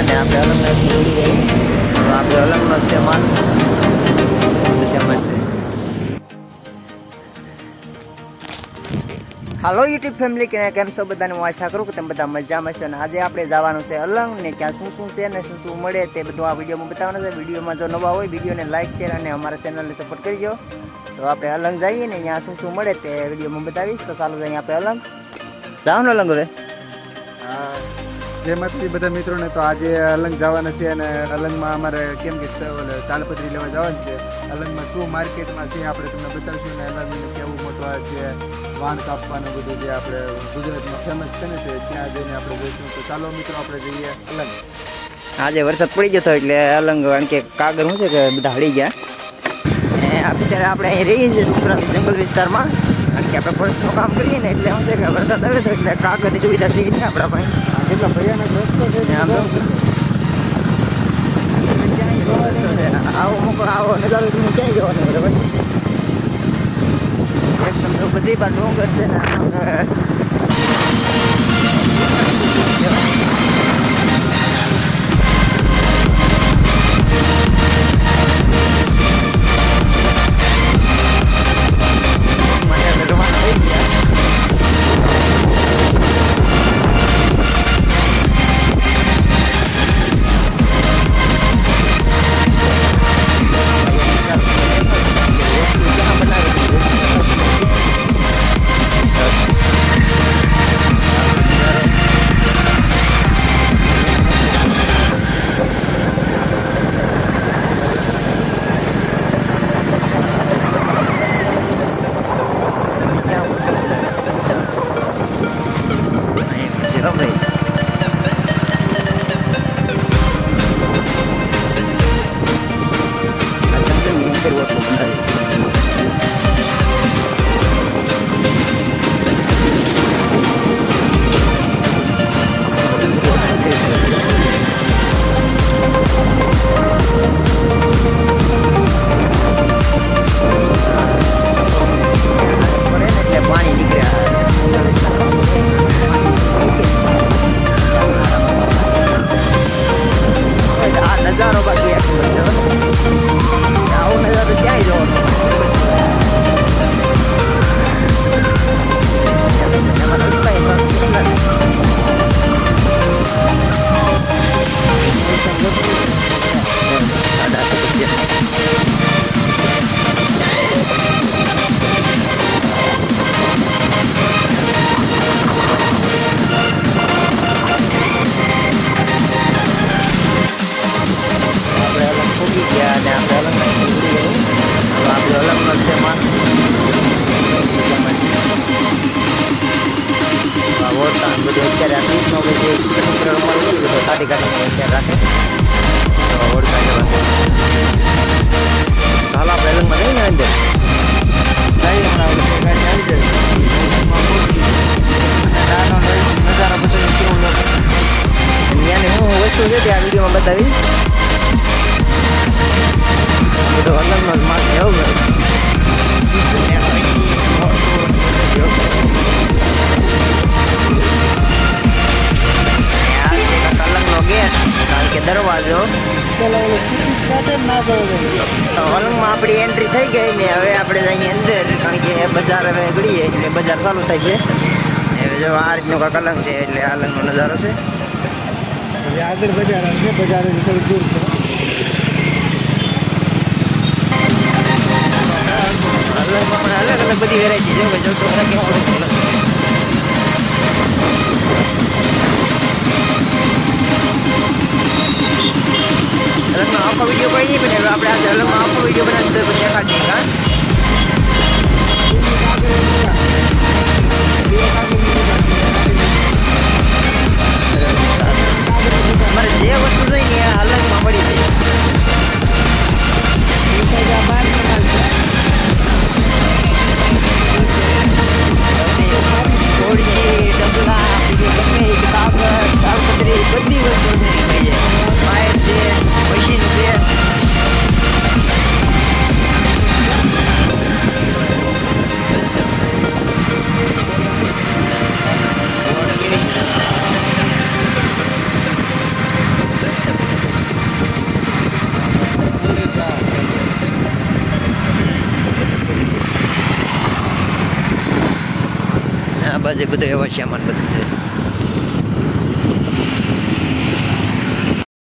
અને આપણે અલંગનો ઉડી ગઈ તો આપણે અલંગનો સામાન છે. હાલો યુટ્યુબ ફેમિલી, કેમ છો બધાને? હું આશા કરું કે તમે બધા મજામાં છો. અને આજે આપણે જવાનું છે અલંગ ને ક્યાં શું શું છે ને શું શું મળે તે બધું આ વિડીયોમાં બતાવવાનું છે. વિડીયોમાં જો નવા હોય વિડીયોને લાઈક શેર અને અમારા ચેનલને સપોર્ટ કરજો. તો આપણે અલંગ જઈએ ને ત્યાં શું શું મળે તે વિડીયોમાં બતાવીશ. તો ચાલો જઈએ આપણે અલંગ. જાઓ ને અલંગ હવે. જય માતાજી બધા મિત્રોને. તો આજે અલંગ જવાના છે અને અલંગમાં અમારે કેમ કે તાલપત્રી લેવા જવાનું છે. અલંગમાં શું માર્કેટમાં છે આપણે તમને બતાવીશું ને અલંગ કેવું મોટું આ છે વાન કાપવાનું બધું જે આપણે ગુજરાતમાં ફેમસ છે ને તે ત્યાં જઈને આપણે જોઈશું. તો ચાલો મિત્રો આપણે જઈએ અલંગ. આજે વરસાદ પડી જતો એટલે અલંગ કારણ કે કાગળ શું છે કે બધા હળી ગયા. અત્યારે આપણે અહીં રહીએ છીએ જંગલ વિસ્તારમાં, કારણ કે આપણે ફોરેસ્ટનું કામ કરીએ ને એટલે શું છે કે વરસાદ આવે તો એટલે કાગળની સુવિધા થઈ ને આપણા પાસે. કેટલા ભયાનક રસ્તો છે આવો મોકો આવો નજારો તમે ક્યાંય જવાનો બરાબર. એકદમ બધી પણ ડોંગર છે ને આ વિડીયોમાં બતાવીશ. બધો અલંગનો જ માલ એવો અલંગનો ગેટ કારણ કે દરવાજો અલંગમાં આપણી એન્ટ્રી થઈ ગઈ ને હવે આપણે જઈએ અંદર કારણ કે બજાર હવે ગળીએ એટલે બજાર ચાલુ થાય છે. હવે જો આ રીતનો કાંક અલંગ છે એટલે આ અલંગનો નજારો છે. આગળ બજાર છે, બજાર થોડું દૂર છે. અલગ અલગ બધી વેરાયટી છે. અલગમાં આખો વિડીયો કોઈ નહીં બને. આપણે આજે અલગમાં આખો વિડીયો બનાવી તો દેખાડીએ. અમારે જે વસ્તુ જોઈ ને અલગમાં મળી જાય. થોડી ડબલા ગમે કાગળ તાલપત્રી બધી વસ્તુ મળી જાય. વાયર છે, મશીન છે. બાજુ બધું એવા સામાન બધું છે.